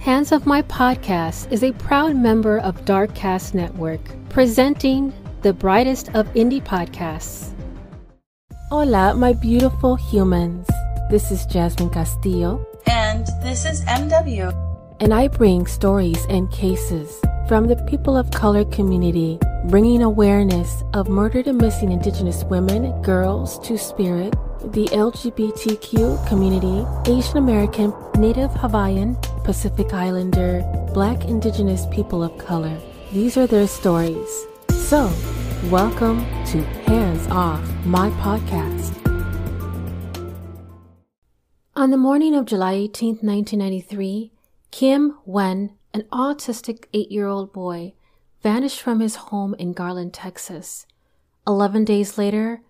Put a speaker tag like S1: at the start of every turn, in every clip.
S1: Hands Off My Podcast is a proud member of Darkcast Network, presenting the brightest of indie podcasts.
S2: Hola, my beautiful humans. This is Jasmine Castillo.
S3: And this is MW.
S2: And I bring stories and cases from the people of color community, bringing awareness of murdered and missing Indigenous women, girls, Two-Spirit, the LGBTQ community, Asian American, Native Hawaiian, Pacific Islander, Black Indigenous people of color. These are their stories. So, welcome to Hands Off My Podcast.
S1: On the morning of July 18, 1993, Kim Nguyen, an autistic 8-year-old boy, vanished from his home in Garland, Texas. 11 days later,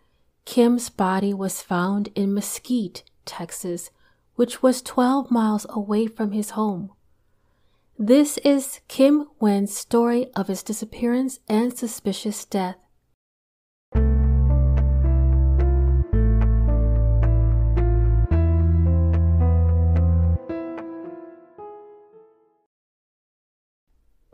S1: Kim's body was found in Mesquite, Texas, which was 12 miles away from his home. This is Kim Nguyen's story of his disappearance and suspicious death.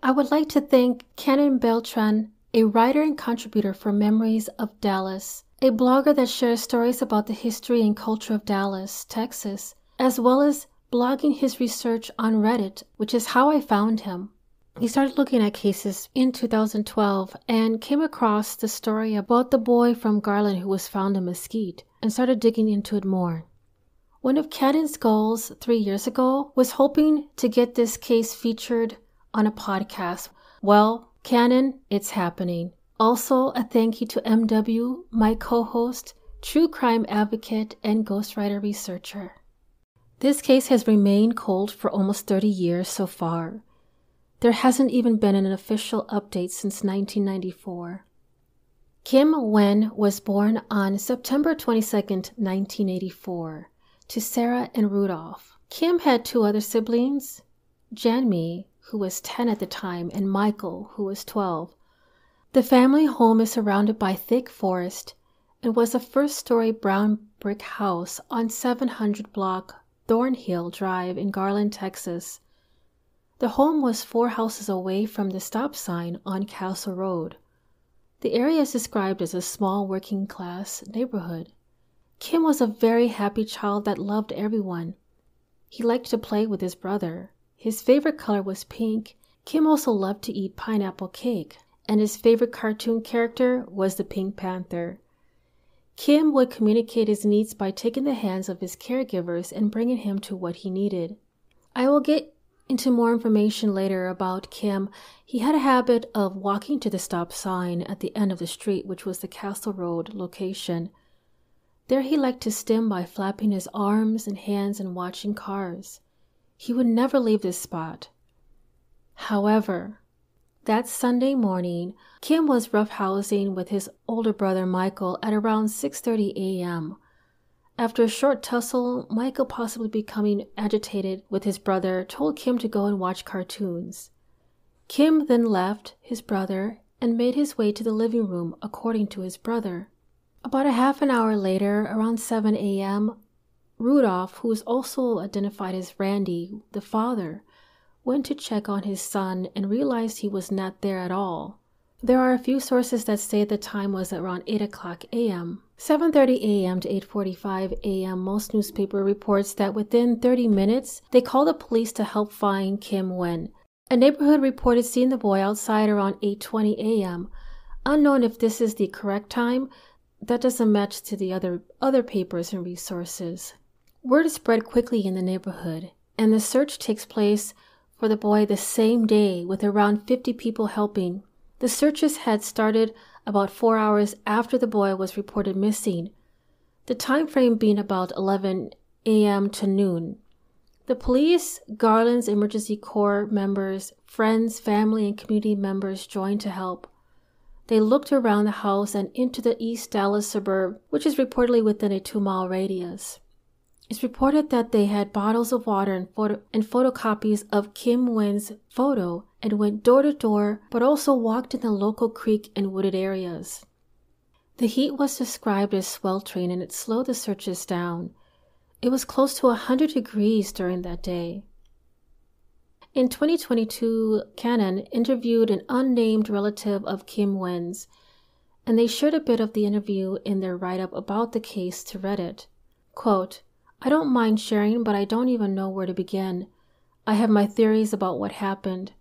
S1: I would like to thank Cannon Beltran, a writer and contributor for Memories of Dallas, a blogger that shares stories about the history and culture of Dallas, Texas, as well as blogging his research on Reddit, which is how I found him. He started looking at cases in 2012 and came across the story about the boy from Garland who was found in Mesquite and started digging into it more. One of Cannon's goals 3 years ago was hoping to get this case featured on a podcast. Well, Cannon, it's happening. Also, a thank you to MW, my co-host, true crime advocate, and ghostwriter researcher. This case has remained cold for almost 30 years so far. There hasn't even been an official update since 1994. Kim Nguyen was born on September 22, 1984, to Sarah and Rudolph. Kim had 2 other siblings, Janmi, who was 10 at the time, and Michael, who was 12. The family home is surrounded by thick forest and was a first-story brown brick house on 700 block Thornhill Drive in Garland, Texas. The home was 4 houses away from the stop sign on Castle Road. The area is described as a small working-class neighborhood. Kim was a very happy child that loved everyone. He liked to play with his brother. His favorite color was pink. Kim also loved to eat pineapple cake, and his favorite cartoon character was the Pink Panther. Kim would communicate his needs by taking the hands of his caregivers and bringing him to what he needed. I will get into more information later about Kim. He had a habit of walking to the stop sign at the end of the street, which was the Castle Road location. There he liked to stim by flapping his arms and hands and watching cars. He would never leave this spot. However, that Sunday morning, Kim was roughhousing with his older brother Michael at around 6:30 a.m. After a short tussle, Michael, possibly becoming agitated with his brother, told Kim to go and watch cartoons. Kim then left his brother and made his way to the living room, according to his brother. About a half an hour later, around 7 a.m., Rudolph, who was also identified as Randy, the father, went to check on his son and realized he was not there at all. There are a few sources that say the time was around 8 o'clock a.m. 7:30 a.m. to 8:45 a.m. Most newspaper reports that within 30 minutes, they called the police to help find Kim Nguyen. A neighborhood reported seeing the boy outside around 8:20 a.m. Unknown if this is the correct time, that doesn't match to the other papers and resources. Word spread quickly in the neighborhood, and the search takes place for the boy the same day with around 50 people helping. The searches had started about 4 hours after the boy was reported missing, the time frame being about 11 a.m. to noon. The police, Garland's emergency corps members, friends, family, and community members joined to help. They looked around the house and into the East Dallas suburb, which is reportedly within a 2-mile radius. It's reported that they had bottles of water and photocopies of Kim Nguyen's photo and went door to door, but also walked in the local creek and wooded areas. The heat was described as sweltering and it slowed the searches down. It was close to 100 degrees during that day. In 2022, Canon interviewed an unnamed relative of Kim Nguyen's, and they shared a bit of the interview in their write-up about the case to Reddit. Quote, "I don't mind sharing, but I don't even know where to begin. I have my theories about what happened.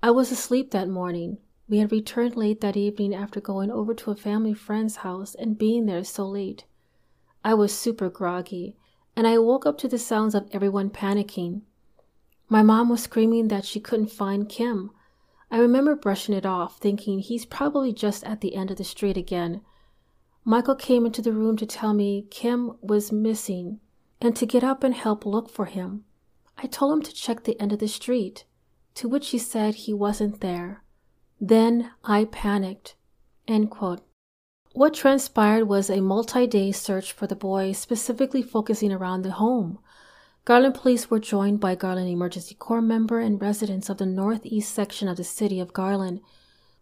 S1: I was asleep that morning. We had returned late that evening after going over to a family friend's house and being there so late. I was super groggy, and I woke up to the sounds of everyone panicking. My mom was screaming that she couldn't find Kim. I remember brushing it off, thinking he's probably just at the end of the street again. Michael came into the room to tell me Kim was missing and to get up and help look for him. I told him to check the end of the street, to which he said he wasn't there. Then I panicked." End quote. What transpired was a multi-day search for the boy, specifically focusing around the home. Garland police were joined by Garland Emergency Corps member and residents of the northeast section of the city of Garland.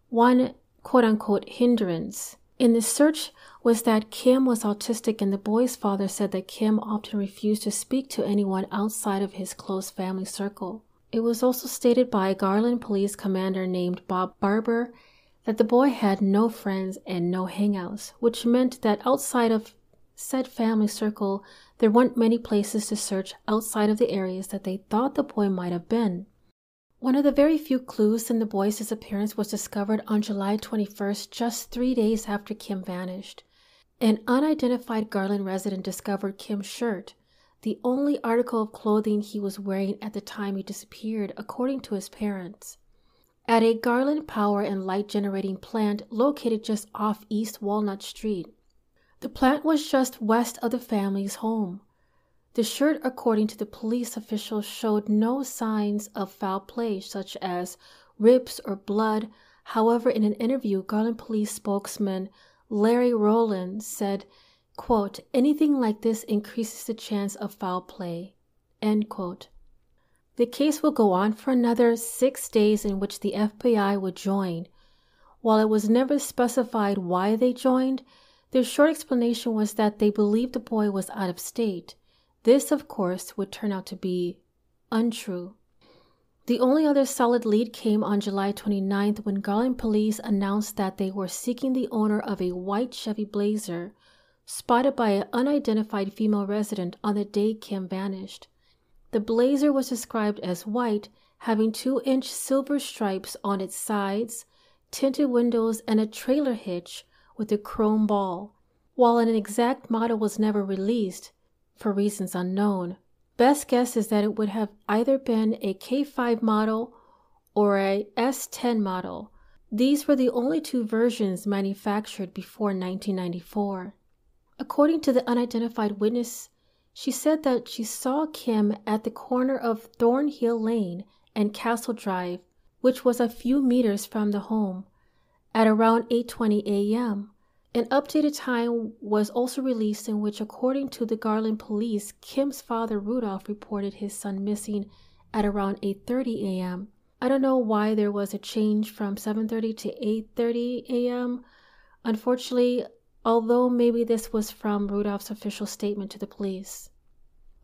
S1: One quote-unquote hindrance in the search was that Kim was autistic, and the boy's father said that Kim often refused to speak to anyone outside of his close family circle. It was also stated by a Garland police commander named Bob Barber that the boy had no friends and no hangouts, which meant that outside of said family circle, there weren't many places to search outside of the areas that they thought the boy might have been. One of the very few clues in the boy's disappearance was discovered on July 21st, just 3 days after Kim vanished. An unidentified Garland resident discovered Kim's shirt, the only article of clothing he was wearing at the time he disappeared, according to his parents, at a Garland power and light generating plant located just off East Walnut Street. The plant was just west of the family's home. The shirt, according to the police officials, showed no signs of foul play, such as rips or blood. However, in an interview, Garland police spokesman Larry Rowland said, quote, "Anything like this increases the chance of foul play." End quote. The case will go on for another 6 days in which the FBI would join. While it was never specified why they joined, their short explanation was that they believed the boy was out of state. This, of course, would turn out to be untrue. The only other solid lead came on July 29th when Garland police announced that they were seeking the owner of a white Chevy Blazer spotted by an unidentified female resident on the day Kim vanished. The Blazer was described as white, having 2-inch silver stripes on its sides, tinted windows, and a trailer hitch with a chrome ball. While an exact model was never released, for reasons unknown, best guess is that it would have either been a K5 model or a S10 model. These were the only two versions manufactured before 1994. According to the unidentified witness, she said that she saw Kim at the corner of Thornhill Lane and Castle Drive, which was a few meters from the home, at around 8:20 a.m. An updated time was also released in which, according to the Garland police, Kim's father Rudolph reported his son missing at around 8:30 a.m. I don't know why there was a change from 7:30 to 8:30 a.m. Unfortunately, although maybe this was from Rudolph's official statement to the police.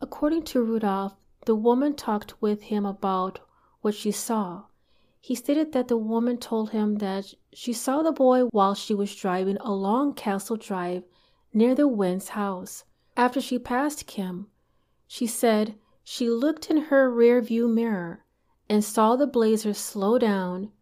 S1: According to Rudolph, the woman talked with him about what she saw. He stated that the woman told him that she saw the boy while she was driving along Castle Drive near the Nguyen's house. After she passed Kim, she said she looked in her rear view mirror and saw the Blazer slow down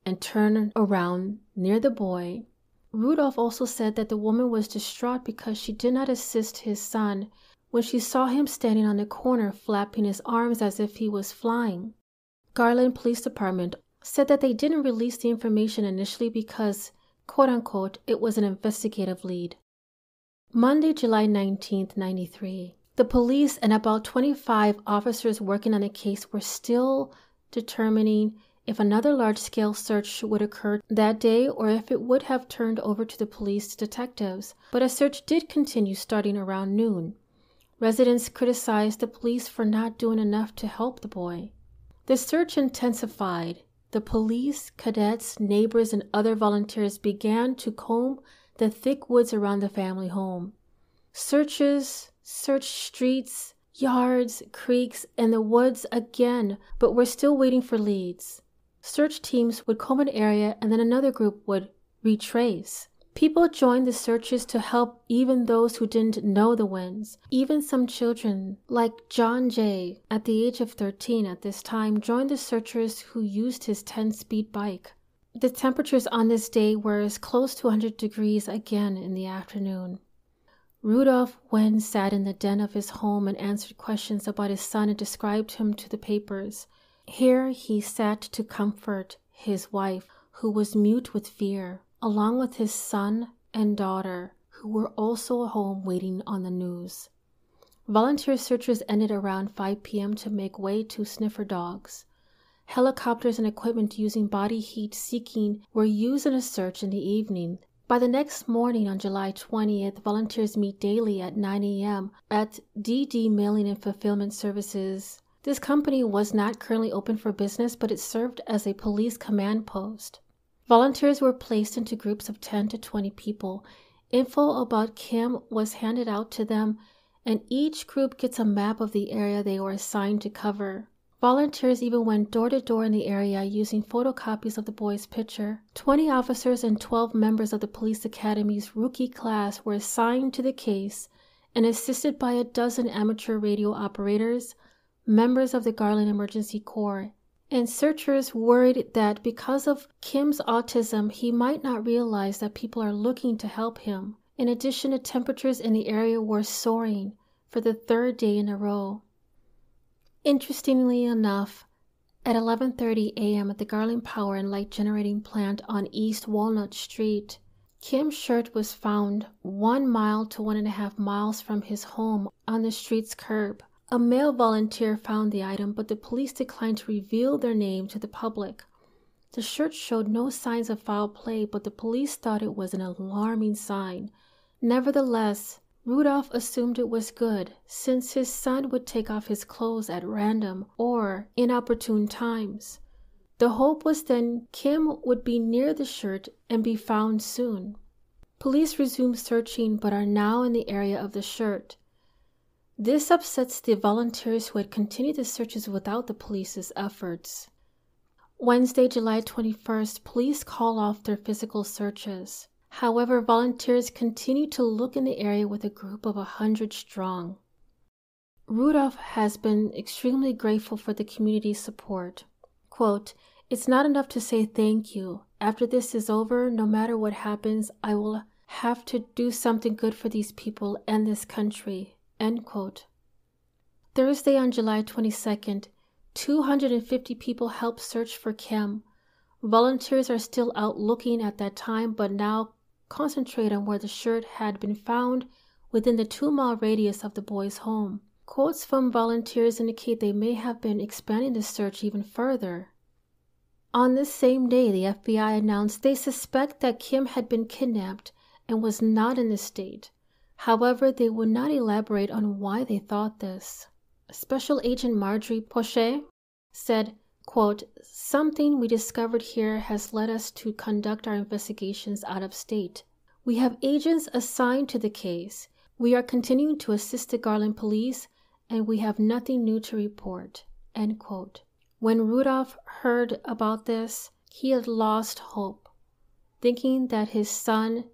S1: and turn around near the boy. Rudolph also said that the woman was distraught because she did not assist his son when she saw him standing on the corner flapping his arms as if he was flying. Garland Police Department said that they didn't release the information initially because, quote-unquote, it was an investigative lead. Monday, July 19, 1993. The police and about 25 officers working on the case were still determining if another large-scale search would occur that day or if it would have turned over to the police detectives, but a search did continue starting around noon. Residents criticized the police for not doing enough to help the boy. The search intensified. The police, cadets, neighbors, and other volunteers began to comb the thick woods around the family home. Searchers searched streets, yards, creeks, and the woods again, but we're still waiting for leads. Search teams would comb an area and then another group would retrace. People joined the searches to help even those who didn't know the Nguyen's. Even some children, like John Jay, at the age of 13 at this time, joined the searchers who used his 10-speed bike. The temperatures on this day were as close to 100 degrees again in the afternoon. Rudolph Nguyen sat in the den of his home and answered questions about his son and described him to the papers. Here he sat to comfort his wife, who was mute with fear, along with his son and daughter, who were also home waiting on the news. Volunteer searchers ended around 5 p.m. to make way to sniffer dogs. Helicopters and equipment using body heat seeking were used in a search in the evening. By the next morning on July 20th, volunteers meet daily at 9 a.m. at DD Mailing and Fulfillment Services. This company was not currently open for business, but it served as a police command post. Volunteers were placed into groups of 10 to 20 people. Info about Kim was handed out to them, and each group gets a map of the area they were assigned to cover. Volunteers even went door to door in the area using photocopies of the boy's picture. 20 officers and 12 members of the police academy's rookie class were assigned to the case and assisted by a dozen amateur radio operators, members of the Garland Emergency Corps, and searchers worried that because of Kim's autism, he might not realize that people are looking to help him. In addition, the temperatures in the area were soaring for the third day in a row. Interestingly enough, at 11:30 a.m. at the Garland Power and Light Generating Plant on East Walnut Street, Kim's shirt was found 1 mile to 1.5 miles from his home on the street's curb. A male volunteer found the item, but the police declined to reveal their name to the public. The shirt showed no signs of foul play, but the police thought it was an alarming sign. Nevertheless, Rudolph assumed it was good, since his son would take off his clothes at random or inopportune times. The hope was then Kim would be near the shirt and be found soon. Police resumed searching but are now in the area of the shirt. This upsets the volunteers who had continued the searches without the police's efforts. Wednesday, July 21st, police call off their physical searches. However, volunteers continue to look in the area with a group of 100 strong. Rudolph has been extremely grateful for the community's support. Quote, "It's not enough to say thank you. After this is over, no matter what happens, I will have to do something good for these people and this country." End quote. Thursday on July 22nd, 250 people helped search for Kim. Volunteers are still out looking at that time, but now concentrate on where the shirt had been found within the 2-mile radius of the boy's home. Quotes from volunteers indicate they may have been expanding the search even further. On this same day, the FBI announced they suspect that Kim had been kidnapped and was not in the state. However, they would not elaborate on why they thought this. Special Agent Marjorie Pochet said, quote, "Something we discovered here has led us to conduct our investigations out of state. We have agents assigned to the case. We are continuing to assist the Garland police, and we have nothing new to report." End quote. When Rudolph heard about this, he had lost hope, thinking that his son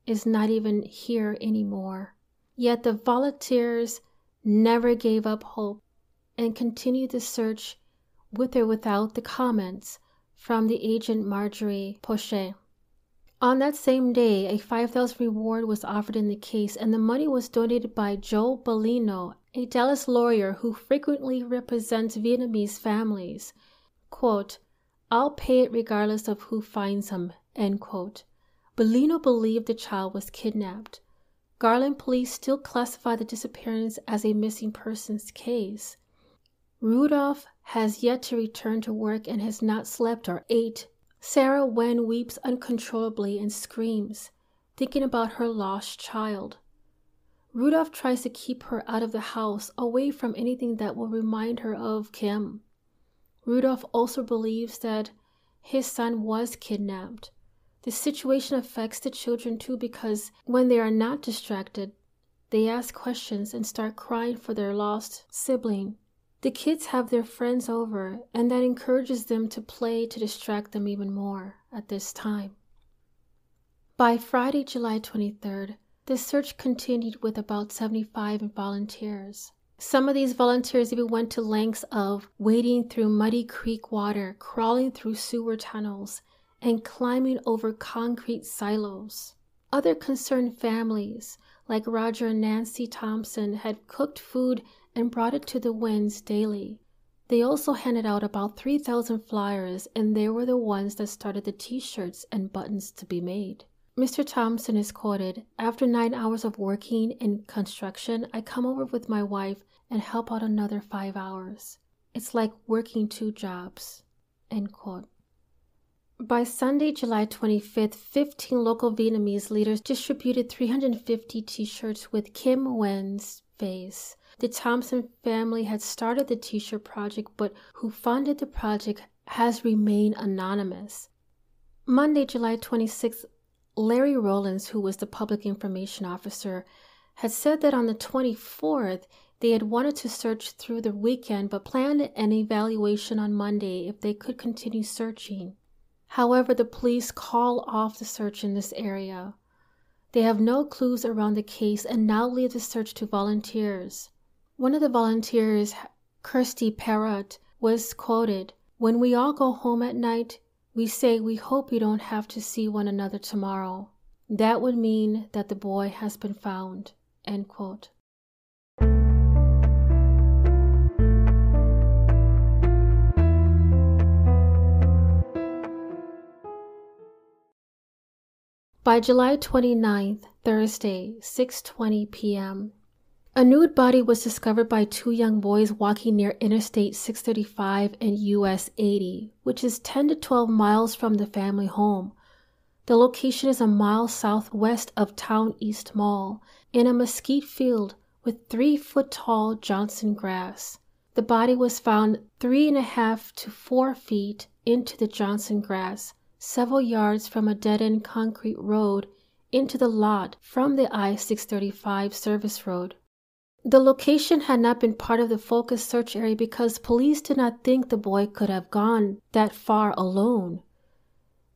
S1: is not even here anymore. Yet the volunteers never gave up hope and continued the search with or without the comments from the agent Marjorie Pochet. On that same day, a $5,000 reward was offered in the case, and the money was donated by Joe Bellino, a Dallas lawyer who frequently represents Vietnamese families. Quote, "I'll pay it regardless of who finds him." End quote. Bellino believed the child was kidnapped. Garland police still classify the disappearance as a missing persons case. Rudolph has yet to return to work and has not slept or ate. Sarah Nguyen weeps uncontrollably and screams, thinking about her lost child. Rudolph tries to keep her out of the house, away from anything that will remind her of Kim. Rudolph also believes that his son was kidnapped. The situation affects the children too, because when they are not distracted, They ask questions and start crying for their lost sibling. The kids have their friends over, and that encourages them to play to distract them even more at this time. By Friday, July 23rd, the search continued with about 75 volunteers. Some of these volunteers even went to lengths of wading through muddy creek water, crawling through sewer tunnels, and climbing over concrete silos. Other concerned families, like Roger and Nancy Thompson, had cooked food and brought it to the Nguyen's daily. They also handed out about 3,000 flyers, and they were the ones that started the t-shirts and buttons to be made. Mr. Thompson is quoted, "After 9 hours of working in construction, I come over with my wife and help out another 5 hours. It's like working 2 jobs." End quote. By Sunday, July 25th, 15 local Vietnamese leaders distributed 350 t-shirts with Kim Nguyen's face. The Thompson family had started the t-shirt project, but who funded the project has remained anonymous. Monday, July 26th, Larry Rollins, who was the public information officer, had said that on the 24th, they had wanted to search through the weekend but planned an evaluation on Monday if they could continue searching. However, the police call off the search in this area. They have no clues around the case and now leave the search to volunteers. One of the volunteers, Kirsty Parrott, was quoted, "When we all go home at night, we say we hope we don't have to see one another tomorrow. That would mean that the boy has been found." End quote. By July 29th, Thursday, 6:20 p.m., a nude body was discovered by 2 young boys walking near Interstate 635 and US 80, which is 10 to 12 miles from the family home. The location is a mile southwest of Town East Mall, in a mesquite field with 3-foot-tall Johnson grass. The body was found 3.5 to 4 feet into the Johnson grass, several yards from a dead-end concrete road into the lot from the I-635 service road. The location had not been part of the focus search area because police did not think the boy could have gone that far alone.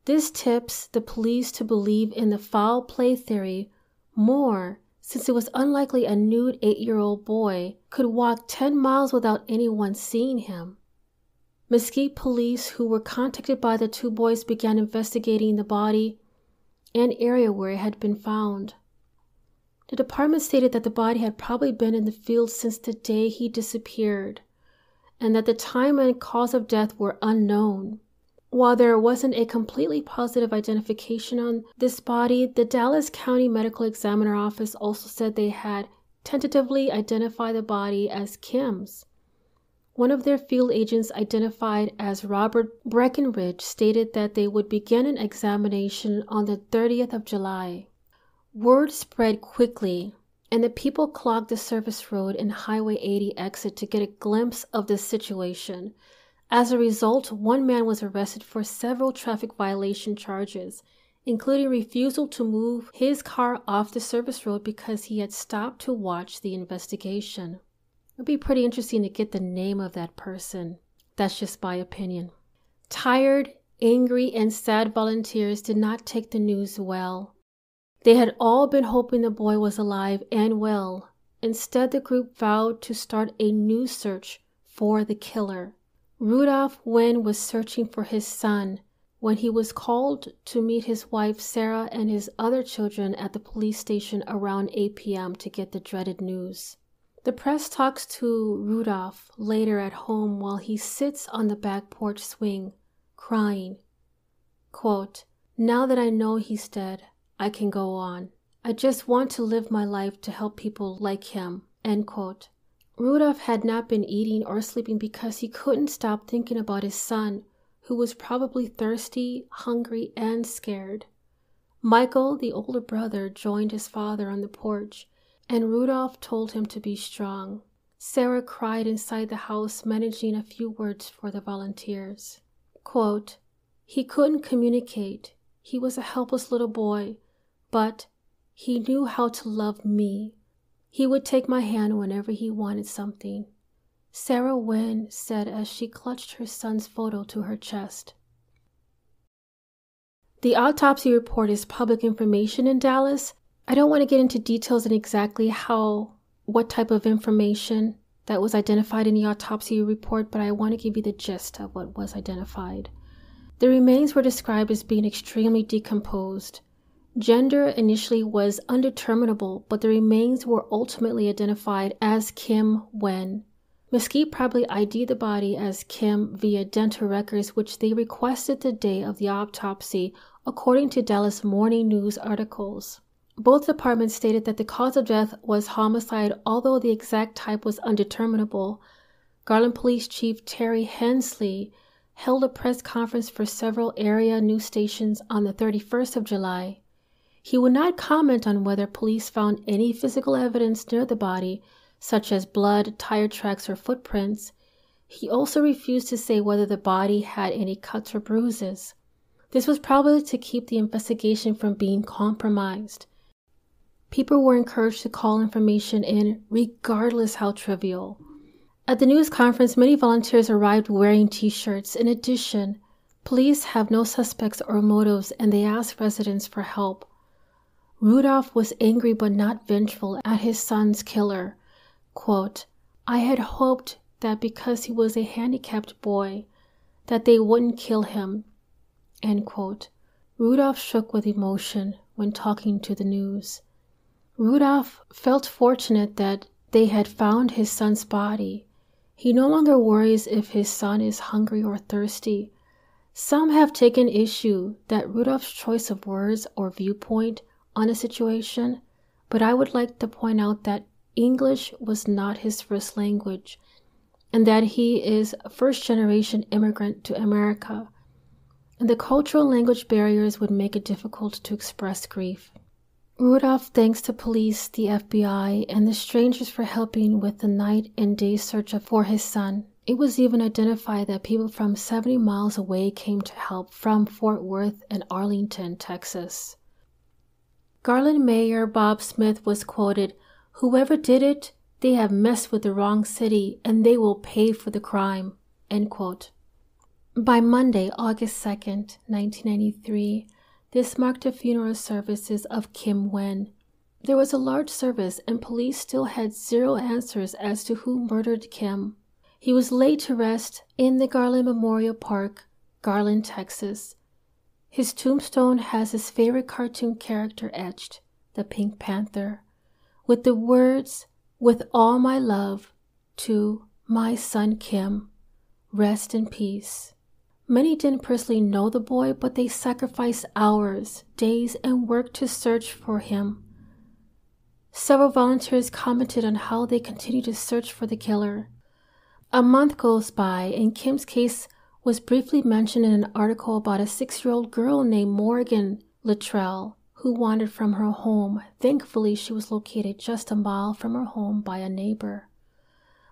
S1: This tips the police to believe in the foul play theory more, since it was unlikely a nude 8-year-old boy could walk 10 miles without anyone seeing him. Mesquite police, who were contacted by the 2 boys, began investigating the body and area where it had been found. The department stated that the body had probably been in the field since the day he disappeared, and that the time and cause of death were unknown. While there wasn't a completely positive identification on this body, the Dallas County Medical Examiner Office also said they had tentatively identified the body as Kim's. One of their field agents, identified as Robert Breckenridge, stated that they would begin an examination on the 30th of July. Word spread quickly, and the people clogged the service road and Highway 80 exit to get a glimpse of the situation. As a result, 1 man was arrested for several traffic violation charges, including refusal to move his car off the service road because he had stopped to watch the investigation. It would be pretty interesting to get the name of that person. That's just my opinion. Tired, angry, and sad volunteers did not take the news well. They had all been hoping the boy was alive and well. Instead, the group vowed to start a new search for the killer. Rudolph Nguyen was searching for his son when he was called to meet his wife Sarah and his other children at the police station around 8 p.m. to get the dreaded news. The press talks to Rudolph later at home while he sits on the back porch swing, crying. Quote, "Now that I know he's dead, I can go on. I just want to live my life to help people like him." End quote. Rudolph had not been eating or sleeping because he couldn't stop thinking about his son, who was probably thirsty, hungry, and scared. Michael, the older brother, joined his father on the porch, and Rudolph told him to be strong. Sarah cried inside the house, managing a few words for the volunteers. Quote, "He couldn't communicate. He was a helpless little boy, but he knew how to love me. He would take my hand whenever he wanted something, Sarah Nguyen said as she clutched her son's photo to her chest. The autopsy report is public information in Dallas. I don't want to get into details on exactly what type of information that was identified in the autopsy report, but I want to give you the gist of what was identified. The remains were described as being extremely decomposed. Gender initially was undeterminable, but the remains were ultimately identified as Kim Nguyen. Mesquite probably ID'd the body as Kim via dental records, which they requested the day of the autopsy, according to Dallas Morning News articles. Both departments stated that the cause of death was homicide, although the exact type was undeterminable. Garland Police Chief Terry Hensley held a press conference for several area news stations on the 31st of July. He would not comment on whether police found any physical evidence near the body, such as blood, tire tracks, or footprints. He also refused to say whether the body had any cuts or bruises. This was probably to keep the investigation from being compromised. People were encouraged to call information in, regardless how trivial. At the news conference, many volunteers arrived wearing T-shirts. In addition, police have no suspects or motives, and they asked residents for help. Rudolph was angry but not vengeful at his son's killer. Quote, "I had hoped that because he was a handicapped boy, that they wouldn't kill him." End quote. Rudolph shook with emotion when talking to the news. Rudolph felt fortunate that they had found his son's body. He no longer worries if his son is hungry or thirsty. Some have taken issue that Rudolph's choice of words or viewpoint on a situation, but I would like to point out that English was not his first language, and that he is a first-generation immigrant to America, and the cultural language barriers would make it difficult to express grief. Rudolph thanks the police, the FBI, and the strangers for helping with the night and day search for his son. It was even identified that people from 70 miles away came to help from Fort Worth and Arlington, Texas. Garland Mayor Bob Smith was quoted, "Whoever did it, they have messed with the wrong city and they will pay for the crime." End quote. By Monday, August 2nd, 1993, this marked the funeral services of Kim Nguyen. There was a large service and police still had zero answers as to who murdered Kim. He was laid to rest in the Garland Memorial Park, Garland, Texas. His tombstone has his favorite cartoon character etched, the Pink Panther, with the words, "With all my love, to my son Kim, rest in peace." Many didn't personally know the boy, but they sacrificed hours, days, and work to search for him. Several volunteers commented on how they continue to search for the killer. A month goes by, and Kim's case was briefly mentioned in an article about a 6-year-old girl named Morgan Luttrell, who wandered from her home. Thankfully, she was located just a mile from her home by a neighbor.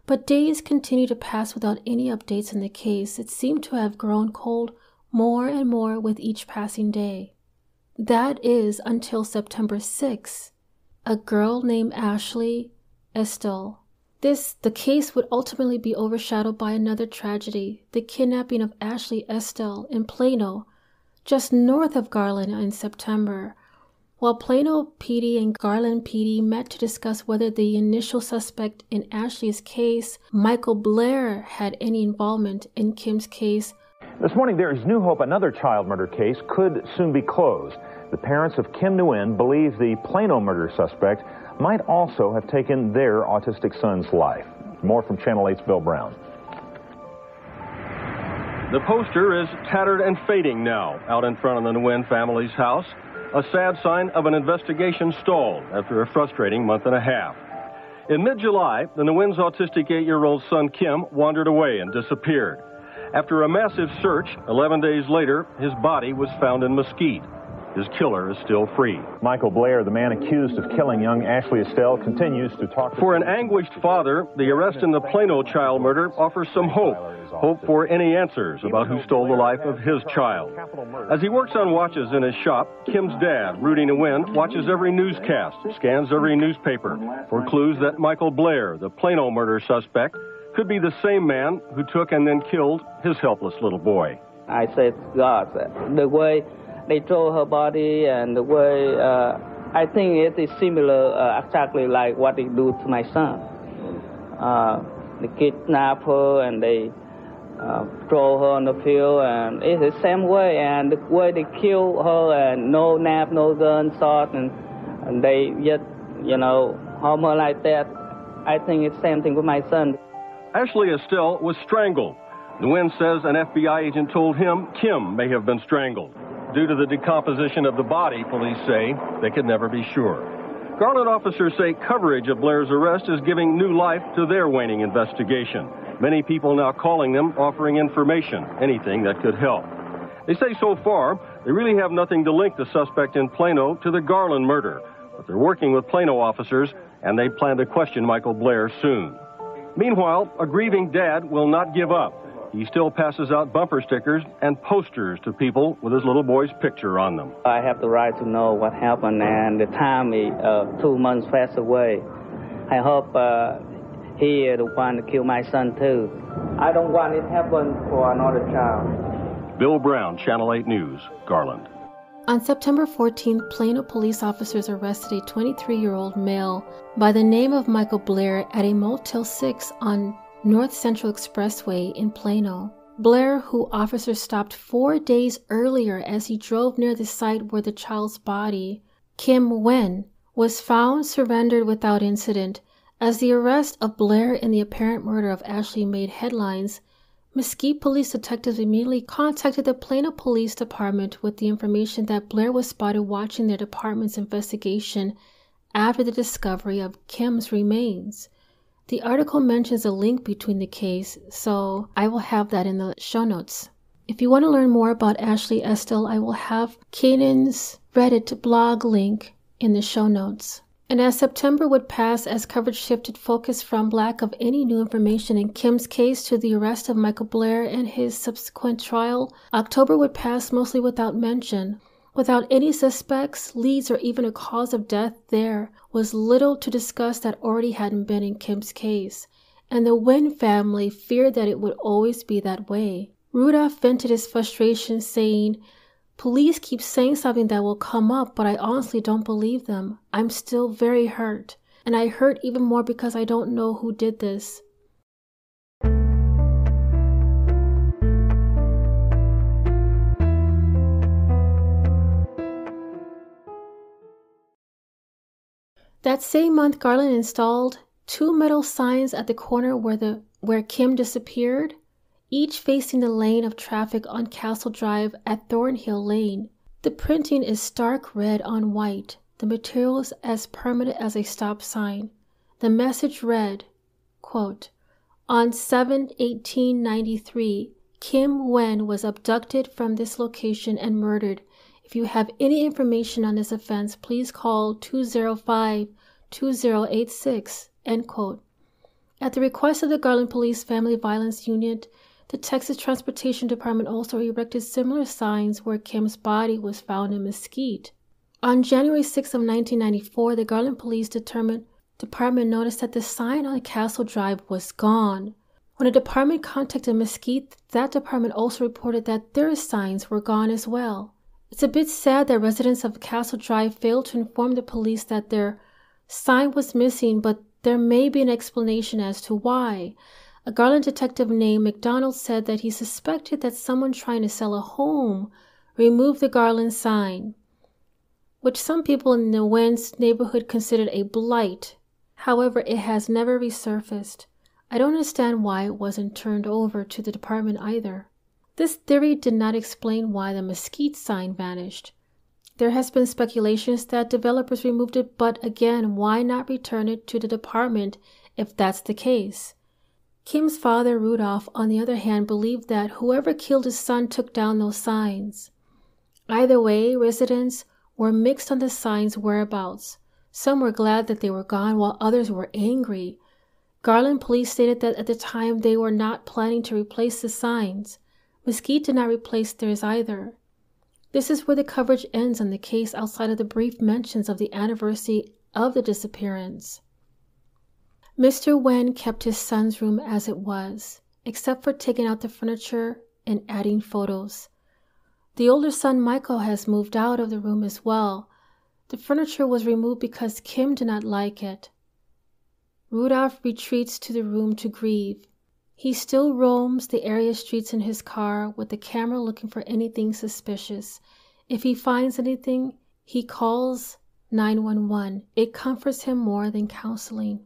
S1: But days continued to pass without any updates in the case. It seemed to have grown cold more and more with each passing day. That is until September 6th, a girl named Ashley Estelle. The case would ultimately be overshadowed by another tragedy, the kidnapping of Ashley Estelle in Plano, just north of Garland in September. While Plano PD and Garland PD met to discuss whether the initial suspect in Ashley's case, Michael Blair, had any involvement in Kim's case.
S4: This morning there is new hope another child murder case could soon be closed. The parents of Kim Nguyen believe the Plano murder suspect might also have taken their autistic son's life. More from Channel 8's Bill Brown.
S5: The poster is tattered and fading now out in front of the Nguyen family's house. A sad sign of an investigation stalled after a frustrating month and a half. In mid-July, the Nguyen's autistic 8-year-old son Kim wandered away and disappeared. After a massive search, 11 days later, his body was found in Mesquite. His killer is still free.
S4: Michael Blair, the man accused of killing young Ashley Estelle, continues to talk to...
S5: For an anguished father, the arrest in the Plano child murder offers some hope. Hope for any answers about who stole the life of his child. As he works on watches in his shop, Kim's dad, Rudy Nguyen, watches every newscast, scans every newspaper for clues that Michael Blair, the Plano murder suspect, could be the same man who took and then killed his helpless little boy.
S6: I said, God, the way they throw her body and the way, I think it is similar, exactly like what they do to my son. They kidnap her and they throw her on the field, and it's the same way, and the way they kill her, and no knife, no gun, sword, and they just, harm her like that. I think it's the same thing with my son.
S5: Ashley Estelle was strangled. Nguyen says an FBI agent told him Kim may have been strangled. Due to the decomposition of the body, police say they could never be sure. Garland officers say coverage of Blair's arrest is giving new life to their waning investigation. Many people now calling them, offering information, anything that could help. They say so far, they really have nothing to link the suspect in Plano to the Garland murder. But they're working with Plano officers, and they plan to question Michael Blair soon. Meanwhile, a grieving dad will not give up. He still passes out bumper stickers and posters to people with his little boy's picture on them.
S6: I have the right to know what happened, and the time is 2 months passed away. I hope he is the one to kill my son, too. I don't want it to happen for another child.
S5: Bill Brown, Channel 8 News, Garland.
S1: On September 14th, Plano police officers arrested a 23-year-old male by the name of Michael Blair at a Motel 6 on North Central Expressway in Plano. Blair, who officers stopped 4 days earlier as he drove near the site where the child's body, Kim Nguyen, was found surrendered without incident. As the arrest of Blair in the apparent murder of Ashley made headlines, Mesquite police detectives immediately contacted the Plano Police Department with the information that Blair was spotted watching their department's investigation after the discovery of Kim's remains. The article mentions a link between the case, so I will have that in the show notes. If you want to learn more about Ashley Estelle, I will have Kanan's Reddit blog link in the show notes. And as September would pass, as coverage shifted focus from lack of any new information in Kim's case to the arrest of Michael Blair and his subsequent trial, October would pass mostly without mention. Without any suspects, leads, or even a cause of death, there was little to discuss that already hadn't been in Kim's case, and the Nguyen family feared that it would always be that way. Rudolph vented his frustration, saying, "Police keep saying something that will come up, but I honestly don't believe them. I'm still very hurt, and I hurt even more because I don't know who did this." That same month, Garland installed 2 metal signs at the corner where Kim disappeared, each facing the lane of traffic on Castle Drive at Thornhill Lane. The printing is stark red on white. The material is as permanent as a stop sign. The message read, quote, "On 7/18/93, Kim Nguyen was abducted from this location and murdered. If you have any information on this offense, please call 205-2086, end quote. At the request of the Garland Police Family Violence Unit, the Texas Transportation Department also erected similar signs where Kim's body was found in Mesquite. On January 6 of 1994, the Garland Police Department noticed that the sign on Castle Drive was gone. When the department contacted Mesquite, that department also reported that their signs were gone as well. It's a bit sad that residents of Castle Drive failed to inform the police that their sign was missing, but there may be an explanation as to why. A Garland detective named McDonald said that he suspected that someone trying to sell a home removed the Garland sign, which some people in the Nguyen's neighborhood considered a blight. However, it has never resurfaced. I don't understand why it wasn't turned over to the department either. This theory did not explain why the Mesquite sign vanished. There has been speculations that developers removed it, but again, why not return it to the department if that's the case? Kim's father, Rudolph, on the other hand, believed that whoever killed his son took down those signs. Either way, residents were mixed on the signs' whereabouts. Some were glad that they were gone, while others were angry. Garland police stated that at the time they were not planning to replace the signs. Mesquite did not replace theirs either. This is where the coverage ends on the case outside of the brief mentions of the anniversary of the disappearance. Mr. Nguyen kept his son's room as it was, except for taking out the furniture and adding photos. The older son, Michael, has moved out of the room as well. The furniture was removed because Kim did not like it. Rudolph retreats to the room to grieve. He still roams the area streets in his car with the camera looking for anything suspicious. If he finds anything, he calls 911. It comforts him more than counseling.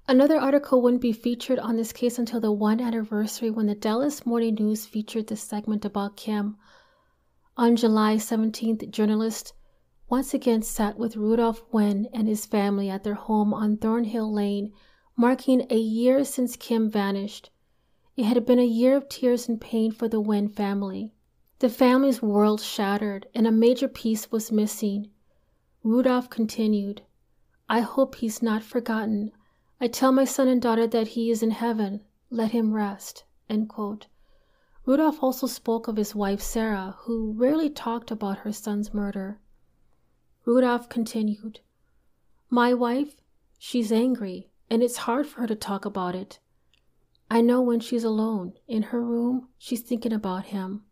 S1: Another article wouldn't be featured on this case until the 1 anniversary when the Dallas Morning News featured the segment about Kim. On July 17th, journalists once again sat with Rudolph Nguyen and his family at their home on Thornhill Lane, marking a year since Kim vanished. It had been a year of tears and pain for the Nguyen family. The family's world shattered, and a major piece was missing. Rudolph continued, "I hope he's not forgotten. I tell my son and daughter that he is in heaven. Let him rest." End quote. Rudolph also spoke of his wife Sarah, who rarely talked about her son's murder. Rudolph continued, "My wife, she's angry, and it's hard for her to talk about it. I know when she's alone, in her room, she's thinking about him."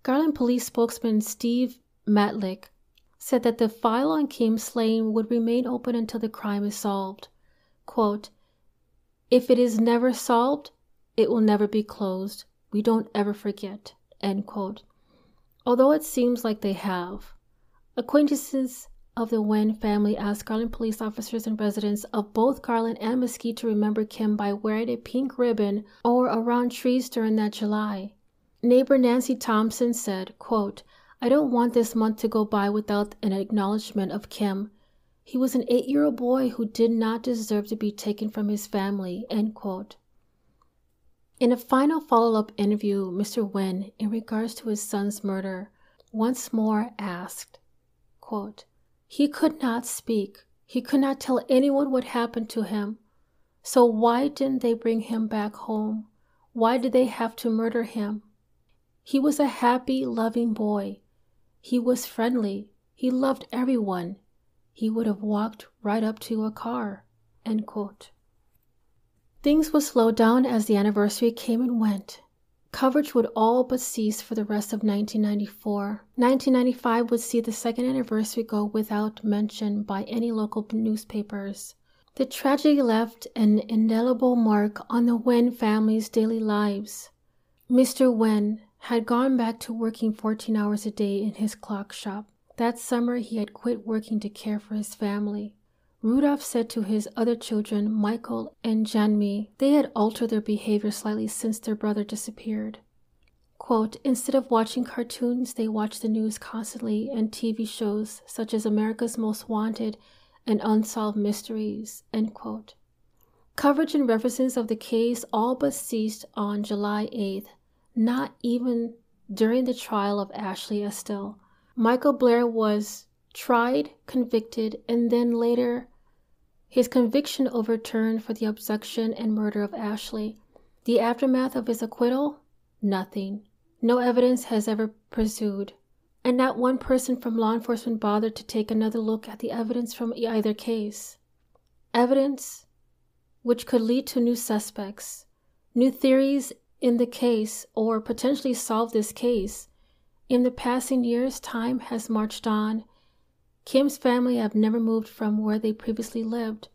S1: Garland police spokesman Steve Matlick said that the file on Kim's slaying would remain open until the crime is solved. Quote, "If it is never solved, it will never be closed. We don't ever forget." End quote. Although it seems like they have. Acquaintances of the Nguyen family asked Garland police officers and residents of both Garland and Mesquite to remember Kim by wearing a pink ribbon or around trees during that July. Neighbor Nancy Thompson said, quote, "I don't want this month to go by without an acknowledgement of Kim. He was an 8-year-old boy who did not deserve to be taken from his family." End quote. In a final follow-up interview, Mr. Nguyen, in regards to his son's murder, once more asked, quote, "He could not speak. He could not tell anyone what happened to him. So why didn't they bring him back home? Why did they have to murder him? He was a happy, loving boy. He was friendly. He loved everyone. He would have walked right up to a car." End quote. Things would slow down as the anniversary came and went. Coverage would all but cease for the rest of 1994. 1995 would see the second anniversary go without mention by any local newspapers. The tragedy left an indelible mark on the Nguyen family's daily lives. Mr. Nguyen had gone back to working 14 hours a day in his clock shop. That summer, he had quit working to care for his family. Rudolph said to his other children, Michael and Janmi, they had altered their behavior slightly since their brother disappeared. Quote, "Instead of watching cartoons, they watched the news constantly and TV shows such as America's Most Wanted and Unsolved Mysteries." End quote. Coverage and references of the case all but ceased on July 8th, not even during the trial of Ashley Estelle. Michael Blair was tried, convicted, and then later his conviction overturned for the abduction and murder of Ashley. The aftermath of his acquittal? Nothing. No evidence has ever pursued. And not one person from law enforcement bothered to take another look at the evidence from either case. Evidence which could lead to new suspects, new theories in the case, or potentially solve this case. In the passing years, time has marched on. Kim's family have never moved from where they previously lived.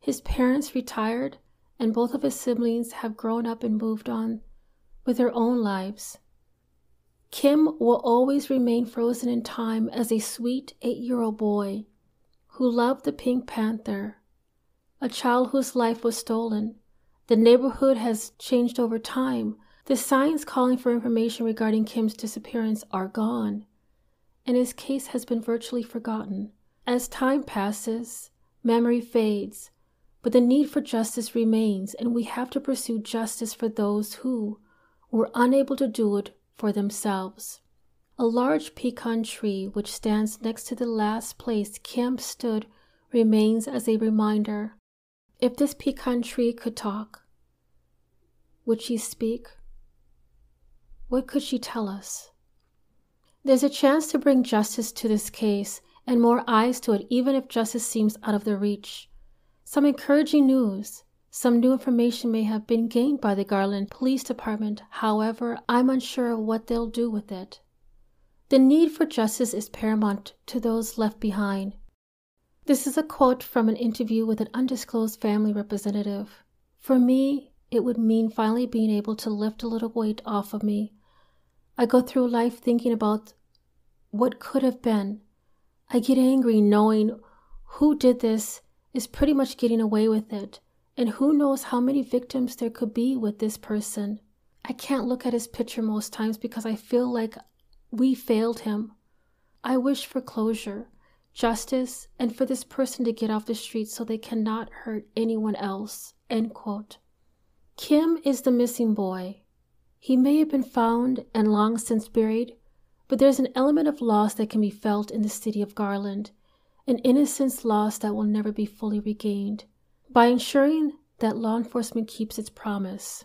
S1: His parents retired, and both of his siblings have grown up and moved on with their own lives. Kim will always remain frozen in time as a sweet 8-year-old boy who loved the Pink Panther, a child whose life was stolen. The neighborhood has changed over time. The signs calling for information regarding Kim's disappearance are gone, and his case has been virtually forgotten. As time passes, memory fades, but the need for justice remains, and we have to pursue justice for those who were unable to do it for themselves. A large pecan tree which stands next to the last place Kim stood remains as a reminder. If this pecan tree could talk, would she speak? What could she tell us? There's a chance to bring justice to this case and more eyes to it, even if justice seems out of their reach. Some encouraging news. Some new information may have been gained by the Garland Police Department. However, I'm unsure of what they'll do with it. The need for justice is paramount to those left behind. This is a quote from an interview with an undisclosed family representative. For me, it would mean finally being able to lift a little weight off of me. I go through life thinking about what could have been. I get angry knowing who did this is pretty much getting away with it, and who knows how many victims there could be with this person. I can't look at his picture most times because I feel like we failed him. I wish for closure, justice, and for this person to get off the street so they cannot hurt anyone else." End quote. Kim is the missing boy. He may have been found and long since buried, but there's an element of loss that can be felt in the city of Garland, an innocence lost that will never be fully regained, by ensuring that law enforcement keeps its promise.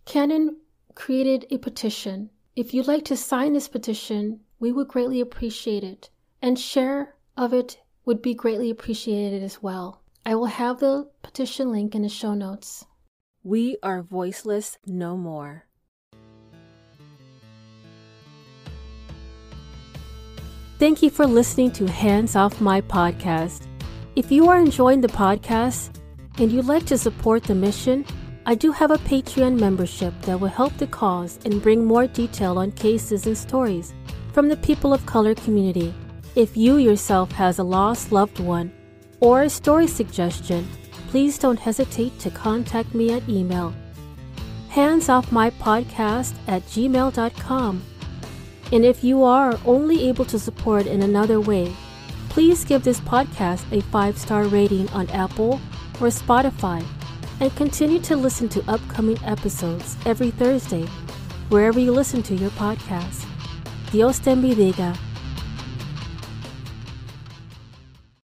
S1: Cannon created a petition. If you'd like to sign this petition, we would greatly appreciate it, and share of it would be greatly appreciated as well. I will have the petition link in the show notes.
S2: We are voiceless no more. Thank you for listening to Hands Off My Podcast. If you are enjoying the podcast and you'd like to support the mission, I do have a Patreon membership that will help the cause and bring more detail on cases and stories from the people of color community. If you yourself has a lost loved one or a story suggestion, please don't hesitate to contact me at email handsoffmypodcast@gmail.com. And if you are only able to support in another way, please give this podcast a 5-star rating on Apple or Spotify, and continue to listen to upcoming episodes every Thursday, wherever you listen to your podcast. Dios te bendiga.